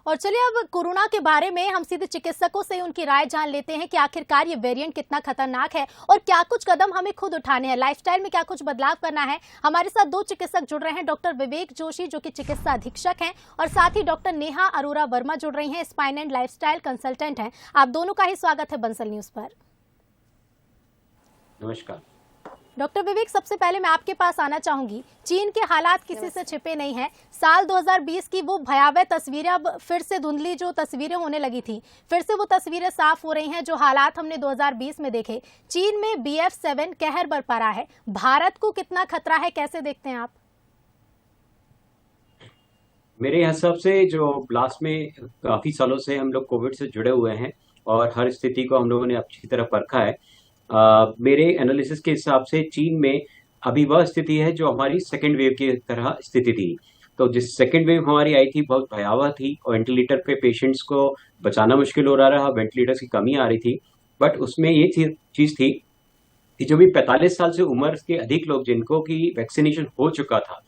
और चलिए अब कोरोना के बारे में हम सीधे चिकित्सकों से उनकी राय जान लेते हैं कि आखिरकार ये वेरिएंट कितना खतरनाक है और क्या कुछ कदम हमें खुद उठाने हैं, लाइफस्टाइल में क्या कुछ बदलाव करना है। हमारे साथ दो चिकित्सक जुड़ रहे हैं, डॉक्टर विवेक जोशी जो कि चिकित्सा अधीक्षक हैं और साथ ही डॉक्टर नेहा अरोरा वर्मा जुड़ रही हैं, स्पाइन एंड लाइफस्टाइल कंसल्टेंट हैं। आप दोनों का ही स्वागत है बंसल न्यूज पर। नमस्कार डॉक्टर विवेक, सबसे पहले मैं आपके पास आना चाहूंगी। चीन के हालात किसी से छिपे नहीं हैं। साल 2020 की वो भयावह तस्वीरें अब फिर से धुंधली जो तस्वीरें होने लगी थी, फिर से वो तस्वीरें साफ हो रही हैं जो हालात हमने 2020 में देखे। चीन में BF7 कहर बरपा रहा है, भारत को कितना खतरा है, कैसे देखते हैं आप? मेरे हिसाब से जो लास्ट में काफी सालों से हम लोग कोविड से जुड़े हुए हैं और हर स्थिति को हम लोगों ने अच्छी तरह परखा है। मेरे एनालिसिस के हिसाब से चीन में अभी वह स्थिति है जो हमारी सेकेंड वेव की तरह स्थिति थी। तो जिस सेकेंड वेव हमारी आई थी बहुत भयावह थी और वेंटिलेटर पे पेशेंट्स को बचाना मुश्किल हो रहा, वेंटिलेटर्स की कमी आ रही थी। बट उसमें ये चीज थी कि जो भी 45 साल से उम्र के अधिक लोग जिनको की वैक्सीनेशन हो चुका था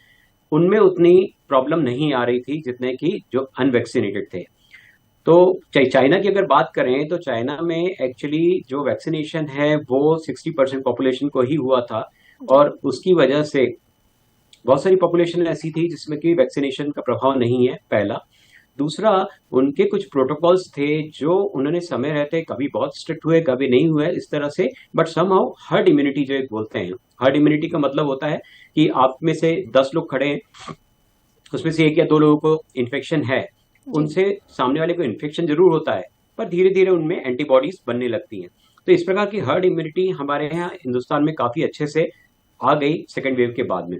उनमें उतनी प्रॉब्लम नहीं आ रही थी जितने की जो अनवैक्सीनेटेड थे। तो चाइना की अगर बात करें तो चाइना में एक्चुअली जो वैक्सीनेशन है वो 60% पॉपुलेशन को ही हुआ था और उसकी वजह से बहुत सारी पॉपुलेशन ऐसी थी जिसमें कि वैक्सीनेशन का प्रभाव नहीं है, पहला। दूसरा, उनके कुछ प्रोटोकॉल्स थे जो उन्होंने समय रहते कभी बहुत स्ट्रिक्ट हुए कभी नहीं हुए इस तरह से, बट समहाउ हर्ड इम्यूनिटी जो एक बोलते हैं, हर्ड इम्यूनिटी का मतलब होता है कि आप में से 10 लोग खड़े हैं, उसमें से 1 या 2 लोगों को इन्फेक्शन है, उनसे सामने वाले को इन्फेक्शन जरूर होता है पर धीरे धीरे उनमें एंटीबॉडीज बनने लगती हैं। तो इस प्रकार की हर्ड इम्यूनिटी हमारे यहाँ हिंदुस्तान में काफी अच्छे से आ गई सेकेंड वेव के बाद में।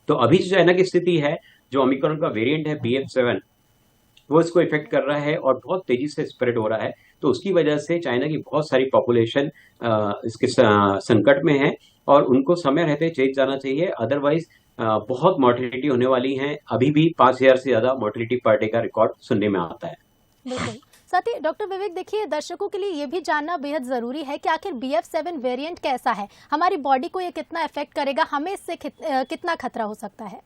तो अभी जो चाइना की स्थिति है, जो ओमिक्रॉन का वेरिएंट है BF7 वो इसको इफेक्ट कर रहा है और बहुत तेजी से स्प्रेड हो रहा है। तो उसकी वजह से चाइना की बहुत सारी पॉपुलेशन इसके संकट में है और उनको समय रहते चेंज जाना चाहिए, अदरवाइज बहुत मोर्टेलिटी होने वाली है। अभी भी 5000 से ज्यादा मोर्टेलिटी पर डे का रिकॉर्ड सुनने में आता है। बिल्कुल। साथ ही डॉक्टर विवेक, देखिए दर्शकों के लिए ये भी जानना बेहद जरूरी है कि आखिर BF7 वेरिएंट कैसा है, हमारी बॉडी को ये कितना इफेक्ट करेगा, हमें इससे कितना खतरा हो सकता है?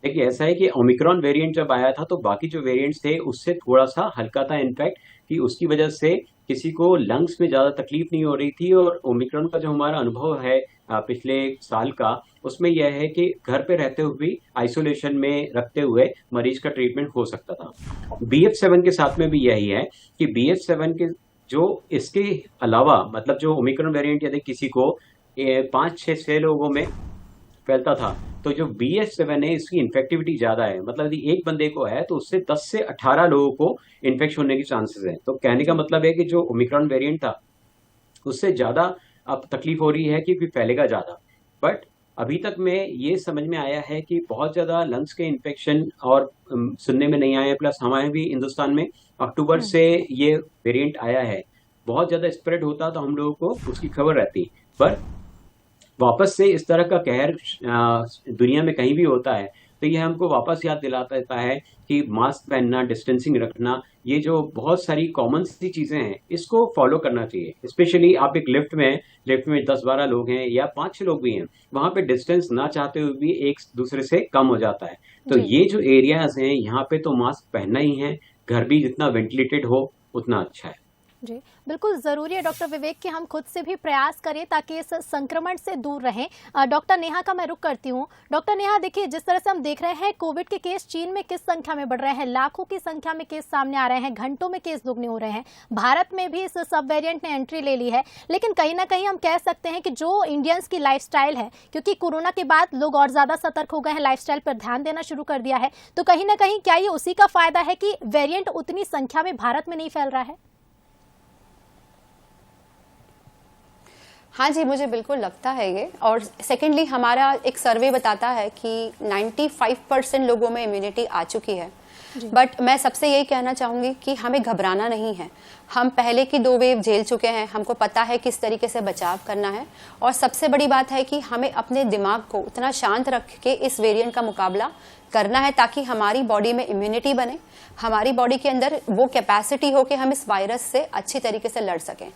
देखिए ऐसा है कि ओमिक्रॉन वेरिएंट जब आया था तो बाकी जो वेरिएंट्स थे उससे थोड़ा सा हल्का था इनफैक्ट, कि उसकी वजह से किसी को लंग्स में ज्यादा तकलीफ नहीं हो रही थी। और ओमिक्रॉन का जो हमारा अनुभव है पिछले साल का, उसमें यह है कि घर पे रहते हुए आइसोलेशन में रखते हुए मरीज का ट्रीटमेंट हो सकता था। BF7 के साथ में भी यही है कि BF7 के जो इसके अलावा मतलब जो ओमिक्रॉन वेरिएंट यदि किसी को 5-6 लोगों में फैलता था, तो जो BF7 है इसकी इन्फेक्टिविटी ज्यादा है, मतलब यदि एक बंदे को है तो उससे 10 से 18 लोगों को इन्फेक्शन होने की चांसेस है। तो कहने का मतलब है कि जो ओमिक्रॉन वेरिएंट था उससे ज्यादा अब तकलीफ हो रही है कि फैलेगा ज्यादा। बट अभी तक में ये समझ में आया है कि बहुत ज्यादा लंग्स के इन्फेक्शन और सुनने में नहीं आए, प्लस हमारे भी हिंदुस्तान में अक्टूबर से ये वेरिएंट आया है, बहुत ज्यादा स्प्रेड होता तो हम लोगों को उसकी खबर रहती। पर वापस से इस तरह का कहर दुनिया में कहीं भी होता है तो ये हमको वापस याद दिलाता देता है कि मास्क पहनना, डिस्टेंसिंग रखना, ये जो बहुत सारी कॉमन सी चीजें हैं इसको फॉलो करना चाहिए। स्पेशली आप एक लिफ्ट में 10-12 लोग हैं या 5-6 लोग भी हैं, वहां पे डिस्टेंस ना चाहते हुए भी एक दूसरे से कम हो जाता है। तो ये जो एरियाज हैं यहाँ पे तो मास्क पहनना ही है, घर भी जितना वेंटिलेटेड हो उतना अच्छा है। जी बिल्कुल जरूरी है डॉक्टर विवेक कि हम खुद से भी प्रयास करें ताकि इस संक्रमण से दूर रहें। डॉक्टर नेहा का मैं रुख करती हूँ। डॉक्टर नेहा, देखिए जिस तरह से हम देख रहे हैं कोविड के केस चीन में किस संख्या में बढ़ रहे हैं, लाखों की संख्या में केस सामने आ रहे हैं, घंटों में केस दुगने हो रहे हैं। भारत में भी इस सब वेरिएंट ने एंट्री ले ली है, लेकिन कहीं ना कहीं हम कह सकते हैं कि जो इंडियंस की लाइफस्टाइल है, क्योंकि कोरोना के बाद लोग और ज्यादा सतर्क हो गए हैं, लाइफस्टाइल पर ध्यान देना शुरू कर दिया है, तो कहीं ना कहीं क्या ये उसी का फायदा है कि वेरिएंट उतनी संख्या में भारत में नहीं फैल रहा है? हाँ जी, मुझे बिल्कुल लगता है ये। और सेकेंडली हमारा एक सर्वे बताता है कि 95% लोगों में इम्यूनिटी आ चुकी है। बट मैं सबसे यही कहना चाहूँगी कि हमें घबराना नहीं है। हम पहले की 2 वेव झेल चुके हैं, हमको पता है किस तरीके से बचाव करना है। और सबसे बड़ी बात है कि हमें अपने दिमाग को उतना शांत रख के इस वेरिएंट का मुकाबला करना है ताकि हमारी बॉडी में इम्यूनिटी बने, हमारी बॉडी के अंदर वो कैपेसिटी हो कि हम इस वायरस से अच्छी तरीके से लड़ सकें।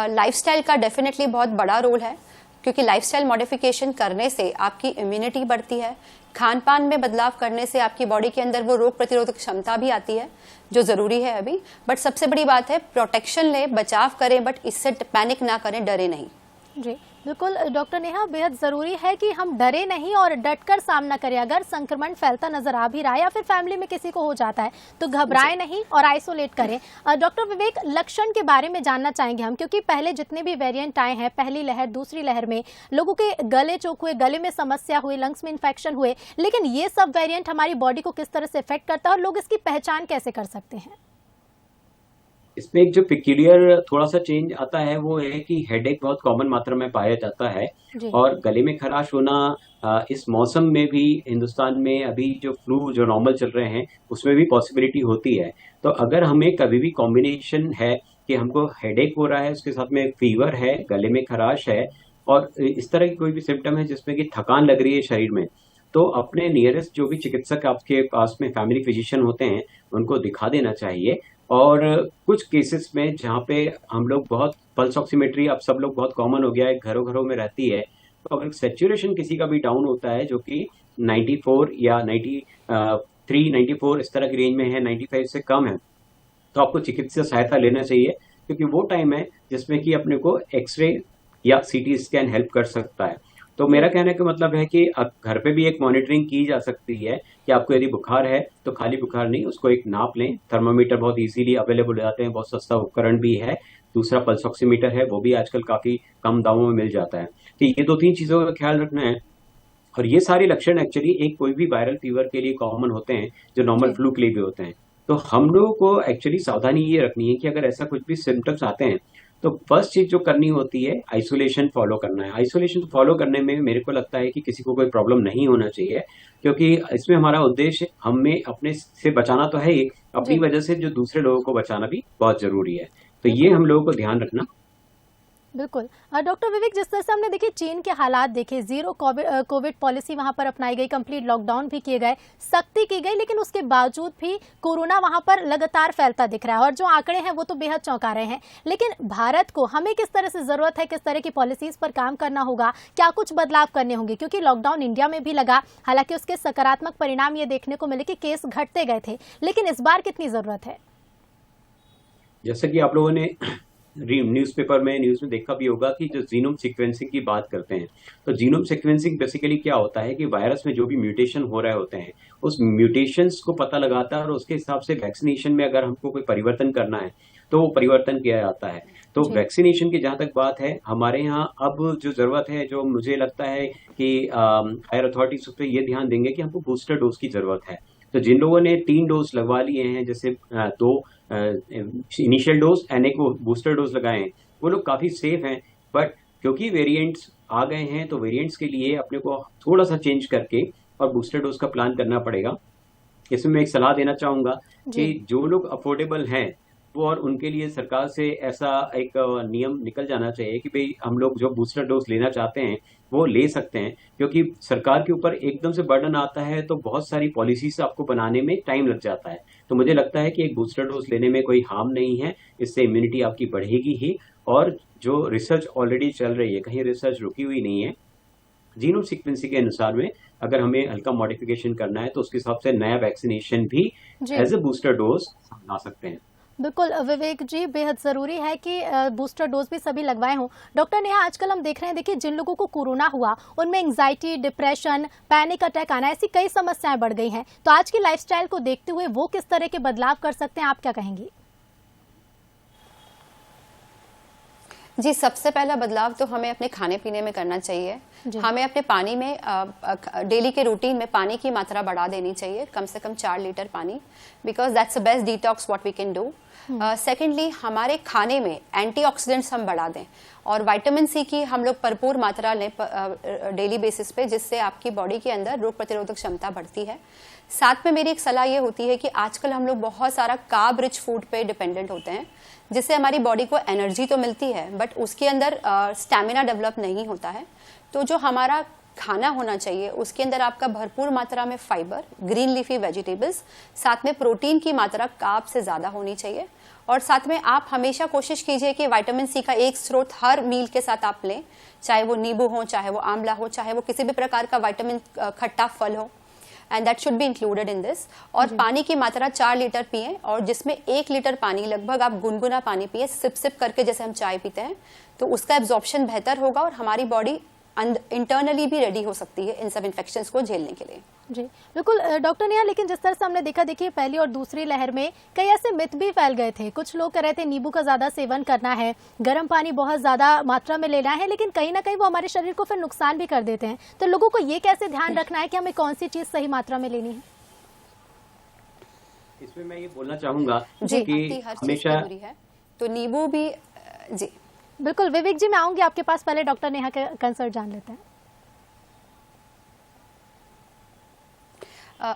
लाइफस्टाइल का डेफिनेटली बहुत बड़ा रोल है, क्योंकि लाइफस्टाइल मॉडिफिकेशन करने से आपकी इम्यूनिटी बढ़ती है, खान पान में बदलाव करने से आपकी बॉडी के अंदर वो रोग प्रतिरोधक क्षमता भी आती है, जो जरूरी है अभी। बट सबसे बड़ी बात है, प्रोटेक्शन ले, बचाव करें, बट इससे पैनिक ना करें, डरे नहीं। जी बिल्कुल डॉक्टर नेहा, बेहद जरूरी है कि हम डरे नहीं और डटकर सामना करें। अगर संक्रमण फैलता नजर आ भी रहा है या फिर फैमिली में किसी को हो जाता है तो घबराएं नहीं और आइसोलेट करें। डॉक्टर विवेक, लक्षण के बारे में जानना चाहेंगे हम, क्योंकि पहले जितने भी वेरिएंट आए हैं, पहली लहर दूसरी लहर में लोगों के गले चोक हुए, गले में समस्या हुई, लंग्स में इन्फेक्शन हुए, लेकिन ये सब वेरिएंट हमारी बॉडी को किस तरह से इफेक्ट करता है और लोग इसकी पहचान कैसे कर सकते हैं? इसमें एक जो पिक्यूलियर थोड़ा सा चेंज आता है वो है कि हेडेक बहुत कॉमन मात्रा में पाया जाता है और गले में खराश होना इस मौसम में भी हिंदुस्तान में अभी जो फ्लू जो नॉर्मल चल रहे हैं उसमें भी पॉसिबिलिटी होती है। तो अगर हमें कभी भी कॉम्बिनेशन है कि हमको हेडेक हो रहा है, उसके साथ में फीवर है, गले में खराश है और इस तरह की कोई भी सिम्टम है जिसमें कि थकान लग रही है शरीर में, तो अपने नियरेस्ट जो भी चिकित्सक आपके पास में फैमिली फिजिशियन होते हैं उनको दिखा देना चाहिए। और कुछ केसेस में जहाँ पे हम लोग बहुत पल्स ऑक्सीमेट्री अब सब लोग बहुत कॉमन हो गया है, घरों घरों में रहती है, तो अगर सैचुरेशन किसी का भी डाउन होता है जो कि 94 या 93, 94 इस तरह की रेंज में है, 95 से कम है, तो आपको चिकित्सा सहायता लेना चाहिए, क्योंकि वो टाइम है जिसमें कि अपने को एक्सरे या सीटी स्कैन हेल्प कर सकता है। तो मेरा कहने का मतलब है कि अब घर पे भी एक मॉनिटरिंग की जा सकती है कि आपको यदि बुखार है तो खाली बुखार नहीं, उसको एक नाप लें। थर्मामीटर बहुत इजीली अवेलेबल हो जाते हैं, बहुत सस्ता उपकरण भी है। दूसरा पल्स ऑक्सीमीटर है, वो भी आजकल काफी कम दामों में मिल जाता है। तो ये 2-3 चीजों का ख्याल रखना है। और ये सारे लक्षण एक्चुअली एक कोई भी वायरल फीवर के लिए कॉमन होते हैं, जो नॉर्मल फ्लू के लिए भी होते हैं। तो हम लोगों को एक्चुअली सावधानी ये रखनी है कि अगर ऐसा कुछ भी सिम्टम्स आते हैं तो फर्स्ट चीज जो करनी होती है आइसोलेशन फॉलो करना है। आइसोलेशन फॉलो करने में मेरे को लगता है कि किसी को कोई प्रॉब्लम नहीं होना चाहिए, क्योंकि इसमें हमारा उद्देश्य हमें अपने से बचाना तो है ही, अपनी वजह से जो दूसरे लोगों को बचाना भी बहुत जरूरी है। तो ये हम लोगों को ध्यान रखना। बिल्कुल। डॉक्टर विवेक, जिस तरह से हमने देखिए चीन के हालात देखे, जीरो कोविड पॉलिसी वहां पर अपनाई गई, कंप्लीट लॉकडाउन भी किए गए, सख्ती की गई, लेकिन उसके बावजूद भी कोरोना वहां पर लगातार फैलता दिख रहा है और जो आंकड़े हैं वो तो बेहद चौंका रहे हैं। लेकिन भारत को हमें किस तरह से जरूरत है, किस तरह की पॉलिसीज पर काम करना होगा, क्या कुछ बदलाव करने होंगे? क्योंकि लॉकडाउन इंडिया में भी लगा, हालांकि उसके सकारात्मक परिणाम ये देखने को मिले कि केस घटते गए थे, लेकिन इस बार कितनी जरूरत है? जैसा कि आप लोगों ने न्यूज में देखा भी होगा कि जो जीनोम सीक्वेंसिंग की बात करते हैं, तो जीनोम सीक्वेंसिंग बेसिकली क्या होता है कि वायरस में जो भी म्यूटेशन हो रहे होते हैं उस म्यूटेशंस को पता लगाता है और उसके हिसाब से वैक्सीनेशन में अगर हमको कोई परिवर्तन करना है तो वो परिवर्तन किया जाता है। तो वैक्सीनेशन की जहां तक बात है, हमारे यहाँ अब जो जरूरत है, जो मुझे लगता है कि हायर अथॉरिटीज उस पर ये ध्यान देंगे कि हमको बूस्टर डोज की जरूरत है। तो जिन लोगों ने 3 डोज लगवा लिए हैं, जैसे 2 इनिशियल डोज एंड एक बूस्टर डोज लगाए हैं, वो लोग काफी सेफ हैं। बट क्योंकि वेरिएंट्स आ गए हैं तो वेरिएंट्स के लिए अपने को थोड़ा सा चेंज करके और बूस्टर डोज का प्लान करना पड़ेगा। इसमें मैं एक सलाह देना चाहूंगा कि जो लोग अफोर्डेबल हैं वो, और उनके लिए सरकार से ऐसा एक नियम निकल जाना चाहिए कि भाई हम लोग जो बूस्टर डोज लेना चाहते हैं वो ले सकते हैं, क्योंकि सरकार के ऊपर एकदम से बर्डन आता है तो बहुत सारी पॉलिसीज आपको बनाने में टाइम लग जाता है। तो मुझे लगता है कि एक बूस्टर डोज लेने में कोई हार्म नहीं है, इससे इम्यूनिटी आपकी बढ़ेगी ही। और जो रिसर्च ऑलरेडी चल रही है, कहीं रिसर्च रुकी हुई नहीं है, जीनोम सीक्वेंसिंग के अनुसार में अगर हमें हल्का मॉडिफिकेशन करना है तो उसके हिसाब से नया वैक्सीनेशन भी एज ए बूस्टर डोज ला सकते हैं। बिल्कुल विवेक जी, बेहद जरूरी है कि बूस्टर डोज भी सभी लगवाए हों। डॉक्टर नेहा, आजकल हम देख रहे हैं, देखिए जिन लोगों को कोरोना हुआ उनमें एंजाइटी, डिप्रेशन, पैनिक अटैक आना, ऐसी कई समस्याएं बढ़ गई हैं। तो आज की लाइफस्टाइल को देखते हुए वो किस तरह के बदलाव कर सकते हैं, आप क्या कहेंगी? जी, सबसे पहला बदलाव तो हमें अपने खाने पीने में करना चाहिए। हमें अपने पानी में डेली के रूटीन में पानी की मात्रा बढ़ा देनी चाहिए, कम से कम 4 लीटर पानी, because that's the best detox what we can do. Secondly, हमारे खाने में एंटीऑक्सीडेंट्स हम बढ़ा दें और विटामिन सी की हम लोग भरपूर मात्रा लें डेली बेसिस पे, जिससे आपकी बॉडी के अंदर रोग प्रतिरोधक क्षमता बढ़ती है। साथ में मेरी एक सलाह ये होती है कि आजकल हम लोग बहुत सारा कार्ब रिच फूड पे डिपेंडेंट होते हैं, जिससे हमारी बॉडी को एनर्जी तो मिलती है बट उसके अंदर स्टैमिना डेवलप नहीं होता है। तो जो हमारा खाना होना चाहिए उसके अंदर आपका भरपूर मात्रा में फाइबर, ग्रीन लीफी वेजिटेबल्स, साथ में प्रोटीन की मात्रा कार्ब से ज्यादा होनी चाहिए। और साथ में आप हमेशा कोशिश कीजिए कि विटामिन सी का एक स्रोत हर मील के साथ आप लें, चाहे वो नींबू हो, चाहे वो आंवला हो, चाहे वो किसी भी प्रकार का विटामिन खट्टा फल हो। And that should be included in this. और पानी की मात्रा 4 लीटर पिए, और जिसमें 1 लीटर पानी लगभग आप गुनगुना पानी पिए, सिप सिप करके, जैसे हम चाय पीते हैं, तो उसका एब्जॉर्प्शन बेहतर होगा और हमारी बॉडी इंटरनली भी रेडी हो सकती है इन सब इन्फेक्शंस को झेलने के लिए। जी बिल्कुल डॉक्टर नेहा, लेकिन जिस तरह से हमने देखा, देखिए पहली और दूसरी लहर में कई ऐसे मिथ भी फैल गए थे। कुछ लोग कह रहे थे नींबू का ज्यादा सेवन करना है, गर्म पानी बहुत ज्यादा मात्रा में लेना है, लेकिन कहीं ना कहीं वो हमारे शरीर को फिर नुकसान भी कर देते हैं। तो लोगों को ये कैसे ध्यान रखना है कि हमें कौन सी चीज सही मात्रा में लेनी है? इसमें मैं ये बोलना चाहूंगा जी कि हर चीज हमेशा जरूरी है, तो नींबू भी। जी बिल्कुल विवेक जी, मैं आऊंगी आपके पास, पहले डॉक्टर नेहा का कंसल्ट जान लेते हैं।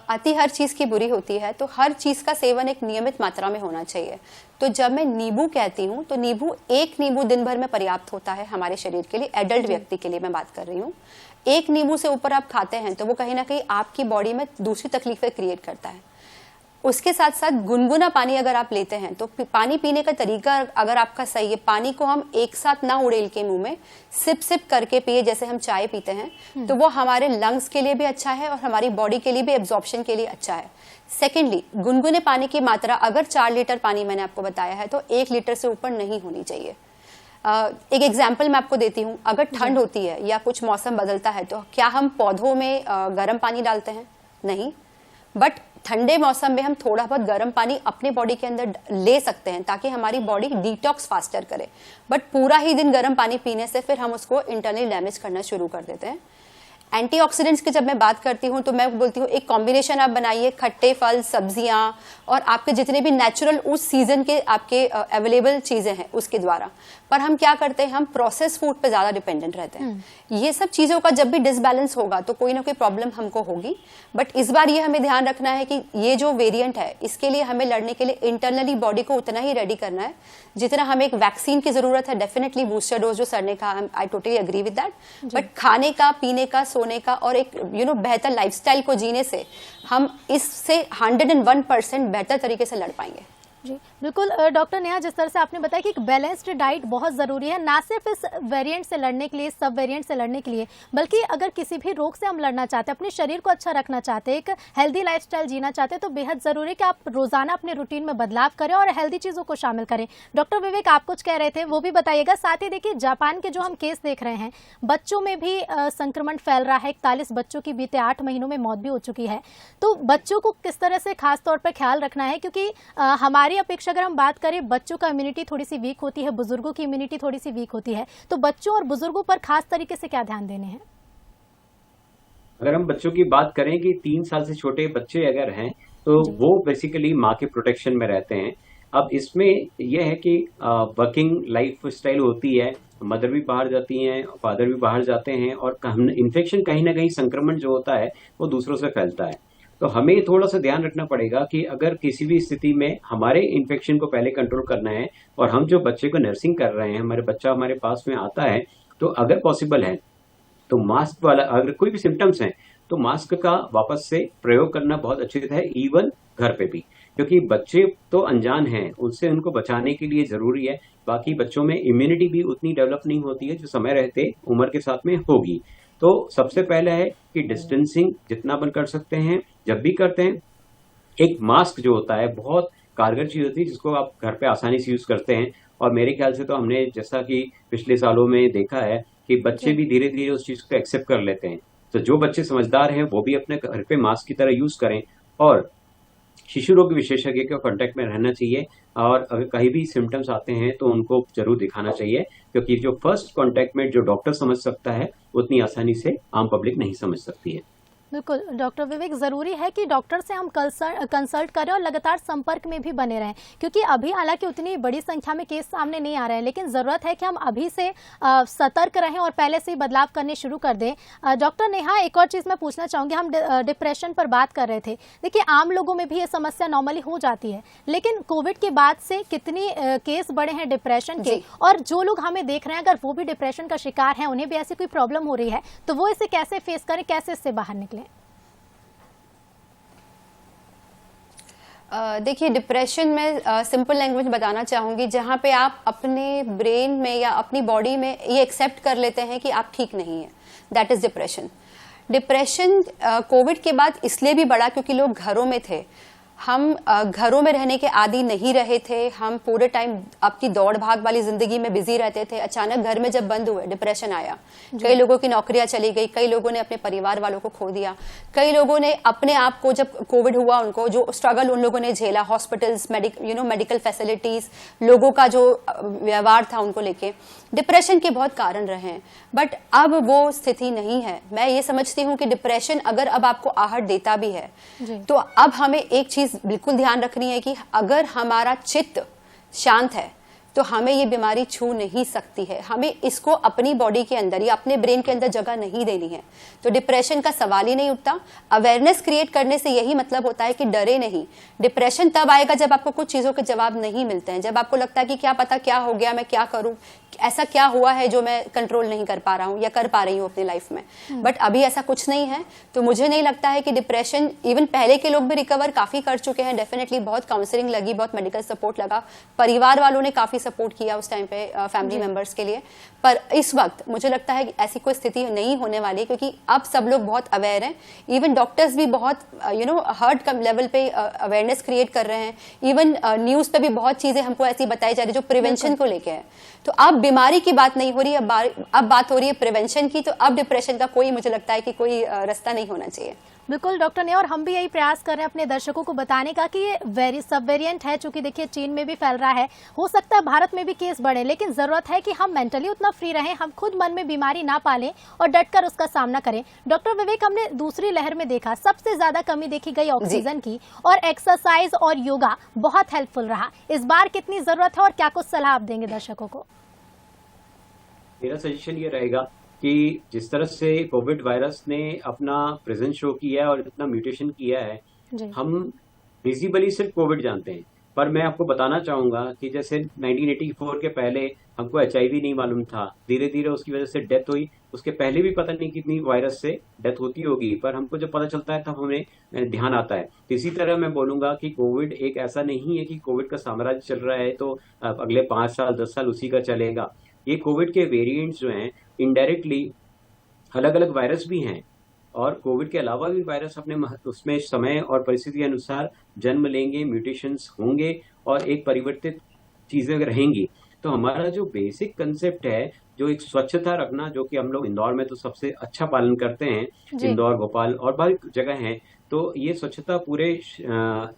अति हर चीज की बुरी होती है, तो हर चीज का सेवन एक नियमित मात्रा में होना चाहिए। तो जब मैं नींबू कहती हूँ, तो एक नींबू दिन भर में पर्याप्त होता है हमारे शरीर के लिए, एडल्ट व्यक्ति के लिए मैं बात कर रही हूँ। एक नींबू से ऊपर आप खाते हैं तो वो कहीं ना कहीं आपकी बॉडी में दूसरी तकलीफें क्रिएट करता है। उसके साथ साथ गुनगुना पानी अगर आप लेते हैं, तो पानी पीने का तरीका अगर आपका सही है, पानी को हम एक साथ ना उड़ेल के मुंह में सिप सिप करके पिए, जैसे हम चाय पीते हैं, तो वो हमारे लंग्स के लिए भी अच्छा है और हमारी बॉडी के लिए भी एब्जॉर्प्शन के लिए अच्छा है। सेकेंडली, गुनगुने पानी की मात्रा अगर 4 लीटर पानी मैंने आपको बताया है, तो 1 लीटर से ऊपर नहीं होनी चाहिए। एक एग्जाम्पल मैं आपको देती हूँ। अगर ठंड होती है या कुछ मौसम बदलता है, तो क्या हम पौधों में गर्म पानी डालते हैं? नहीं। बट ठंडे मौसम में हम थोड़ा बहुत गर्म पानी अपने बॉडी के अंदर ले सकते हैं, ताकि हमारी बॉडी डिटॉक्स फास्टर करे। बट पूरा ही दिन गर्म पानी पीने से फिर हम उसको इंटरनली डैमेज करना शुरू कर देते हैं। एंटीऑक्सीडेंट्स की जब मैं बात करती हूँ, तो मैं बोलती हूँ एक कॉम्बिनेशन आप बनाइए, खट्टे फल, सब्जियां और आपके जितने भी नेचुरल उस सीजन के आपके अवेलेबल चीजें हैं उसके द्वारा। पर हम क्या करते हैं, हम प्रोसेस फूड पे ज्यादा डिपेंडेंट रहते हैं। ये सब चीजों का जब भी डिसबैलेंस होगा तो कोई ना कोई प्रॉब्लम हमको होगी। बट इस बार ये हमें ध्यान रखना है कि ये जो वेरिएंट है, इसके लिए हमें लड़ने के लिए इंटरनली बॉडी को उतना ही रेडी करना है जितना हमें एक वैक्सीन की जरूरत है। डेफिनेटली बूस्टर डोज जो सर ने कहा, I totally agree with that. But खाने का, पीने का, सोने का और एक बेहतर लाइफस्टाइल को जीने से हम इससे 101% बेहतर तरीके से लड़ पाएंगे। जी बिल्कुल डॉक्टर नेहा, जिस तरह से आपने बताया कि एक बैलेंस्ड डाइट बहुत ज़रूरी है, ना सिर्फ इस वेरिएंट से लड़ने के लिए, सब वेरिएंट से लड़ने के लिए, बल्कि अगर किसी भी रोग से हम लड़ना चाहते हैं, अपने शरीर को अच्छा रखना चाहते हैं, एक हेल्दी लाइफस्टाइल जीना चाहते हैं, तो बेहद ज़रूरी है कि आप रोजाना अपने रूटीन में बदलाव करें और हेल्दी चीज़ों को शामिल करें। डॉक्टर विवेक, आप कुछ कह रहे थे, वो भी बताइएगा। साथ ही देखिए, जापान के जो हम केस देख रहे हैं, बच्चों में भी संक्रमण फैल रहा है। 41 बच्चों की बीते 8 महीनों में मौत भी हो चुकी है। तो बच्चों को किस तरह से खास तौर पर ख्याल रखना है, क्योंकि हमारी अपेक्षा अगर हम बात करें, बच्चों का इम्यूनिटी थोड़ी सी वीक होती है, बुजुर्गों की इम्यूनिटी थोड़ी सी वीक होती है, तो बच्चों और बुजुर्गों पर खास तरीके से क्या ध्यान देने हैं? अगर हम बच्चों की बात करें कि 3 साल से छोटे बच्चे अगर हैं, तो वो बेसिकली माँ के प्रोटेक्शन में रहते हैं। अब इसमें यह है कि वर्किंग लाइफ स्टाइल होती है, मदर भी बाहर जाती हैं, फादर भी बाहर जाते हैं, और इन्फेक्शन कहीं ना कहीं, संक्रमण जो होता है वो दूसरों से फैलता है। तो हमें थोड़ा सा ध्यान रखना पड़ेगा कि अगर किसी भी स्थिति में हमारे इन्फेक्शन को पहले कंट्रोल करना है, और हम जो बच्चे को नर्सिंग कर रहे हैं, हमारे बच्चा हमारे पास में आता है, तो अगर पॉसिबल है तो मास्क वाला, अगर कोई भी सिम्टम्स हैं, तो मास्क का वापस से प्रयोग करना बहुत अच्छी है, इवन घर पे भी, क्योंकि बच्चे तो अनजान हैं, उससे उनको बचाने के लिए जरूरी है। बाकी बच्चों में इम्यूनिटी भी उतनी डेवलप नहीं होती है जो समय रहते उम्र के साथ में होगी। तो सबसे पहले है कि डिस्टेंसिंग जितना अपन कर सकते हैं, जब भी करते हैं, एक मास्क जो होता है बहुत कारगर चीज होती है, जिसको आप घर पे आसानी से यूज करते हैं। और मेरे ख्याल से तो हमने, जैसा कि पिछले सालों में देखा है, कि बच्चे भी धीरे धीरे उस चीज को एक्सेप्ट कर लेते हैं। तो जो बच्चे समझदार हैं वो भी अपने घर पे मास्क की तरह यूज करें, और शिशु रोग विशेषज्ञ के कांटेक्ट में रहना चाहिए। और अगर कहीं भी सिम्टम्स आते हैं तो उनको जरूर दिखाना चाहिए, क्योंकि जो फर्स्ट कांटेक्ट में जो डॉक्टर समझ सकता है, उतनी आसानी से आम पब्लिक नहीं समझ सकती है। बिल्कुल डॉक्टर विवेक, जरूरी है कि डॉक्टर से हम कंसल्ट करें और लगातार संपर्क में भी बने रहें, क्योंकि अभी हालांकि उतनी बड़ी संख्या में केस सामने नहीं आ रहे हैं, लेकिन जरूरत है कि हम अभी से सतर्क रहें और पहले से ही बदलाव करने शुरू कर दें। डॉक्टर नेहा, एक और चीज़ मैं पूछना चाहूँगी, हम डिप्रेशन पर बात कर रहे थे। देखिए, आम लोगों में भी ये समस्या नॉर्मली हो जाती है, लेकिन कोविड के बाद से कितनी केस बढ़े हैं डिप्रेशन के, और जो लोग हमें देख रहे हैं, अगर वो भी डिप्रेशन का शिकार हैं, उन्हें भी ऐसी कोई प्रॉब्लम हो रही है, तो वो इसे कैसे फेस करें, कैसे इससे बाहर निकलें? देखिए, डिप्रेशन में सिंपल लैंग्वेज बताना चाहूँगी, जहाँ पे आप अपने ब्रेन में या अपनी बॉडी में ये एक्सेप्ट कर लेते हैं कि आप ठीक नहीं हैं, that is depression. Depression Covid के बाद इसलिए भी बढ़ा क्योंकि लोग घरों में थे, हम घरों में रहने के आदी नहीं रहे थे, हम पूरे टाइम अपनी दौड़ भाग वाली जिंदगी में बिजी रहते थे। अचानक घर में जब बंद हुए, डिप्रेशन आया, कई लोगों की नौकरियां चली गई, कई लोगों ने अपने परिवार वालों को खो दिया, कई लोगों ने अपने आप को, जब कोविड हुआ उनको जो स्ट्रगल उन लोगों ने झेला, हॉस्पिटल्स, मेडिकल फैसिलिटीज, लोगों का जो व्यवहार था उनको लेके, डिप्रेशन के बहुत कारण रहे हैं। बट अब वो स्थिति नहीं है। मैं ये समझती हूँ कि डिप्रेशन अगर अब आपको आहट देता भी है तो अब हमें एक चीज बिल्कुल ध्यान रखनी है कि अगर हमारा चित्त शांत है तो हमें ये बीमारी छू नहीं सकती है। हमें इसको अपनी बॉडी के अंदर या अपने ब्रेन के अंदर जगह नहीं देनी है। तो डिप्रेशन का सवाल ही नहीं उठता। अवेयरनेस क्रिएट करने से यही मतलब होता है कि डरे नहीं। डिप्रेशन तब आएगा जब आपको कुछ चीजों के जवाब नहीं मिलते हैं, जब आपको लगता है कि क्या पता क्या हो गया, मैं क्या करूं, ऐसा क्या हुआ है जो मैं कंट्रोल नहीं कर पा रहा हूं या कर पा रही हूं अपनी लाइफ में। बट अभी ऐसा कुछ नहीं है, तो मुझे नहीं लगता है कि डिप्रेशन, इवन पहले के लोग भी रिकवर काफी कर चुके हैं। डेफिनेटली बहुत काउंसलिंग लगी, बहुत मेडिकल सपोर्ट लगा, परिवार वालों ने काफी सपोर्ट किया उस टाइम पे फैमिली मेंबर्स के लिए। पर इस वक्त मुझे लगता है कि ऐसी कोई स्थिति नहीं होने वाली, क्योंकि अब सब लोग बहुत अवेयर हैं। इवन डॉक्टर्स भी बहुत हर्ट लेवल पे अवेयरनेस क्रिएट कर रहे हैं। इवन न्यूज पे भी बहुत चीजें हमको ऐसी बताई जा रही है जो प्रिवेंशन को लेके है। तो अब बीमारी की बात नहीं हो रही है, अब बात हो रही है प्रिवेंशन की। तो अब डिप्रेशन का कोई, मुझे लगता है कि कोई रास्ता नहीं होना चाहिए। बिल्कुल डॉक्टर ने, और हम भी यही प्रयास कर रहे हैं अपने दर्शकों को बताने का कि ये सब वेरिएंट है, चूंकि देखिए चीन में भी फैल रहा है, हो सकता है भारत में भी केस बढ़े, लेकिन जरूरत है कि हम मेंटली उतना फ्री रहें, हम खुद मन में बीमारी ना पालें और डटकर उसका सामना करें। डॉक्टर विवेक, हमने दूसरी लहर में देखा सबसे ज्यादा कमी देखी गई ऑक्सीजन की, और एक्सरसाइज और योगा बहुत हेल्पफुल रहा। इस बार कितनी जरूरत है और क्या कुछ सलाह आप देंगे दर्शकों को? मेरा सजेशन ये रहेगा कि जिस तरह से कोविड वायरस ने अपना प्रेजेंस शो किया है और इतना म्यूटेशन किया है, हम विजिबली सिर्फ कोविड जानते हैं, पर मैं आपको बताना चाहूंगा कि जैसे 1984 के पहले हमको HIV नहीं मालूम था, धीरे धीरे उसकी वजह से डेथ हुई। उसके पहले भी पता नहीं कितनी वायरस से डेथ होती होगी, पर हमको जब पता चलता है तब हमें ध्यान आता है। इसी तरह मैं बोलूंगा कि कोविड एक ऐसा नहीं है कि कोविड का साम्राज्य चल रहा है तो अगले 5 साल 10 साल उसी का चलेगा। ये कोविड के वेरिएंट्स जो हैं इनडायरेक्टली अलग अलग वायरस भी हैं, और कोविड के अलावा भी वायरस अपने उसमें समय और परिस्थिति के अनुसार जन्म लेंगे, म्यूटेशंस होंगे और एक परिवर्तित चीजें रहेंगी। तो हमारा जो बेसिक कंसेप्ट है, जो एक स्वच्छता रखना, जो कि हम लोग इंदौर में तो सबसे अच्छा पालन करते हैं, इंदौर, भोपाल और बहुत जगह हैं, तो ये स्वच्छता पूरे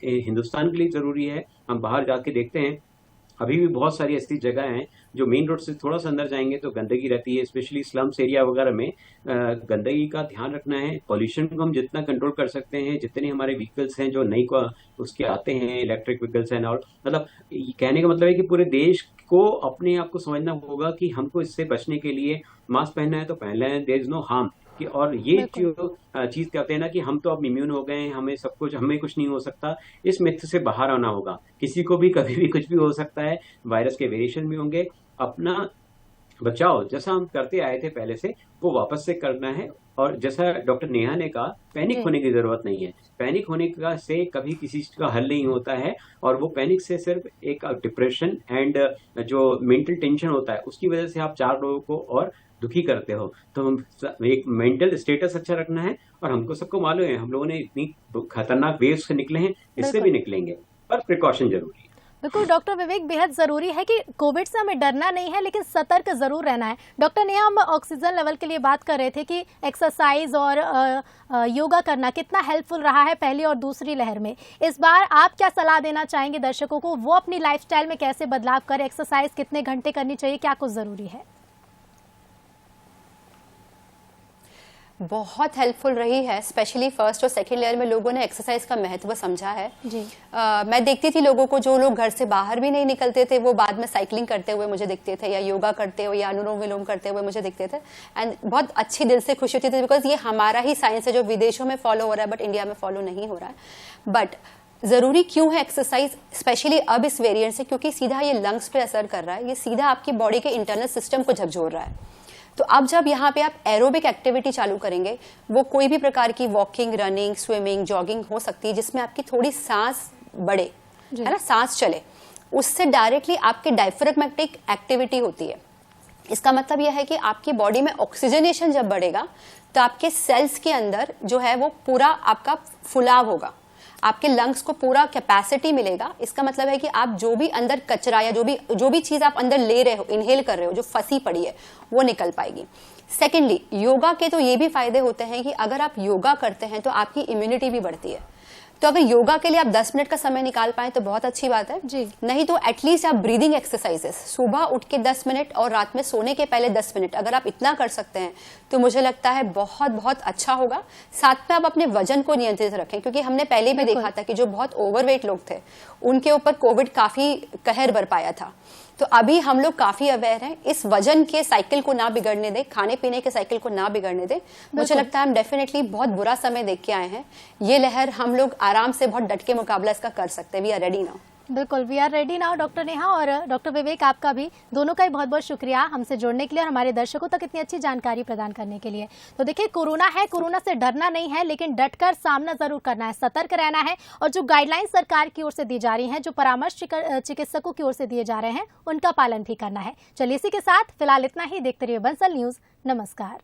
हिंदुस्तान के लिए जरूरी है। हम बाहर जाके देखते हैं, अभी भी बहुत सारी ऐसी जगह हैं जो मेन रोड से थोड़ा सा अंदर जाएंगे तो गंदगी रहती है, स्पेशली स्लम्स एरिया वगैरह में गंदगी का ध्यान रखना है। पॉल्यूशन को हम जितना कंट्रोल कर सकते हैं, जितने हमारे व्हीकल्स हैं जो नई को उसके आते हैं, इलेक्ट्रिक व्हीकल्स हैं, और मतलब कहने का मतलब है कि पूरे देश को अपने आप को समझना होगा कि हमको इससे बचने के लिए मास्क पहनना है तो पहनना है, देयर इज नो हार्म। और ये जो चीज कहते हैं ना कि हम तो अब इम्यून हो गए हैं, हमें सब कुछ, हमें कुछ नहीं हो सकता, इस मिथ से बाहर आना होगा। किसी को भी कभी भी कुछ भी हो सकता है, वायरस के वेरिएशन भी होंगे। अपना बचाव जैसा हम करते आए थे पहले से, वो वापस से करना है। और जैसा डॉक्टर नेहा ने कहा, पैनिक होने की जरूरत नहीं है। पैनिक होने का से कभी किसी चीज का हल नहीं होता है, और वो पैनिक से सिर्फ एक डिप्रेशन एंड जो मेंटल टेंशन होता है उसकी वजह से आप 4 लोगों को और दुखी करते हो। तो हम एक मेंटल स्टेटस अच्छा रखना है, और हमको सबको मालूम है हम लोगों ने इतनी खतरनाक वेव से निकले हैं, इससे भी निकलेंगे, पर प्रिकॉशन जरूरी है। बिल्कुल डॉक्टर विवेक, बेहद जरूरी है कि कोविड से हमें डरना नहीं है, लेकिन सतर्क जरूर रहना है। डॉक्टर नेहा, हम ऑक्सीजन लेवल के लिए बात कर रहे थे कि एक्सरसाइज और योगा करना कितना हेल्पफुल रहा है पहली और दूसरी लहर में। इस बार आप क्या सलाह देना चाहेंगे दर्शकों को, वो अपनी लाइफस्टाइल में कैसे बदलाव करें, एक्सरसाइज कितने घंटे करनी चाहिए, क्या कुछ जरूरी है? बहुत हेल्पफुल रही है, स्पेशली फर्स्ट और सेकंड लेयर में लोगों ने एक्सरसाइज का महत्व समझा है। जी। मैं देखती थी लोगों को, जो लोग घर से बाहर भी नहीं निकलते थे, वो बाद में साइकिलिंग करते हुए मुझे दिखते थे, या योगा करते हुए, या अनुलोम विलोम करते हुए मुझे दिखते थे। एंड बहुत अच्छी दिल से खुशी होती थी, बिकॉज ये हमारा ही साइंस है जो विदेशों में फॉलो हो रहा है बट इंडिया में फॉलो नहीं हो रहा है। बट जरूरी क्यों है एक्सरसाइज, स्पेशली अब इस वेरिएंट से, क्योंकि सीधा ये लंग्स पे असर कर रहा है, ये सीधा आपकी बॉडी के इंटरनल सिस्टम को झकझोर रहा है। तो अब जब यहाँ पे आप एरोबिक एक्टिविटी चालू करेंगे, वो कोई भी प्रकार की वॉकिंग, रनिंग, स्विमिंग, जॉगिंग हो सकती है, जिसमें आपकी थोड़ी सांस बढ़े, है ना, सांस चले, उससे डायरेक्टली आपके डायफ्राग्मेटिक एक्टिविटी होती है। इसका मतलब यह है कि आपकी बॉडी में ऑक्सीजनेशन जब बढ़ेगा तो आपके सेल्स के अंदर जो है वो पूरा आपका फुलाव होगा, आपके लंग्स को पूरा कैपेसिटी मिलेगा। इसका मतलब है कि आप जो भी अंदर कचरा या जो भी चीज आप अंदर ले रहे हो, इनहेल कर रहे हो, जो फंसी पड़ी है वो निकल पाएगी। सेकेंडली, योगा के तो ये भी फायदे होते हैं कि अगर आप योगा करते हैं तो आपकी इम्यूनिटी भी बढ़ती है। तो अगर योगा के लिए आप 10 मिनट का समय निकाल पाए तो बहुत अच्छी बात है जी। नहीं तो एटलीस्ट आप ब्रीदिंग एक्सरसाइजेस सुबह उठ के 10 मिनट और रात में सोने के पहले 10 मिनट अगर आप इतना कर सकते हैं तो मुझे लगता है बहुत बहुत अच्छा होगा। साथ में आप अपने वजन को नियंत्रित रखें, क्योंकि हमने पहले भी देखा था कि जो बहुत ओवरवेट लोग थे उनके ऊपर कोविड काफी कहर बरपाया था। तो अभी हम लोग काफी अवेयर हैं, इस वजन के साइकिल को ना बिगड़ने दें, खाने पीने के साइकिल को ना बिगड़ने दें। मुझे लगता है हम डेफिनेटली बहुत बुरा समय देख के आए हैं, ये लहर हम लोग आराम से बहुत डट के मुकाबला इसका कर सकते हैं। We are ready now. बिल्कुल, we are ready now. Doctor Neha और डॉक्टर विवेक, आपका भी, दोनों का ही बहुत बहुत शुक्रिया हमसे जुड़ने के लिए और हमारे दर्शकों तक इतनी अच्छी जानकारी प्रदान करने के लिए। तो देखिए, कोरोना है, कोरोना से डरना नहीं है, लेकिन डटकर सामना जरूर करना है, सतर्क रहना है और जो गाइडलाइन सरकार की ओर से दी जा रही हैं, जो परामर्श चिकित्सकों की ओर से दिए जा रहे हैं, उनका पालन भी करना है। चलिए, इसी के साथ फिलहाल इतना ही। देखते रहिए बंसल न्यूज। नमस्कार।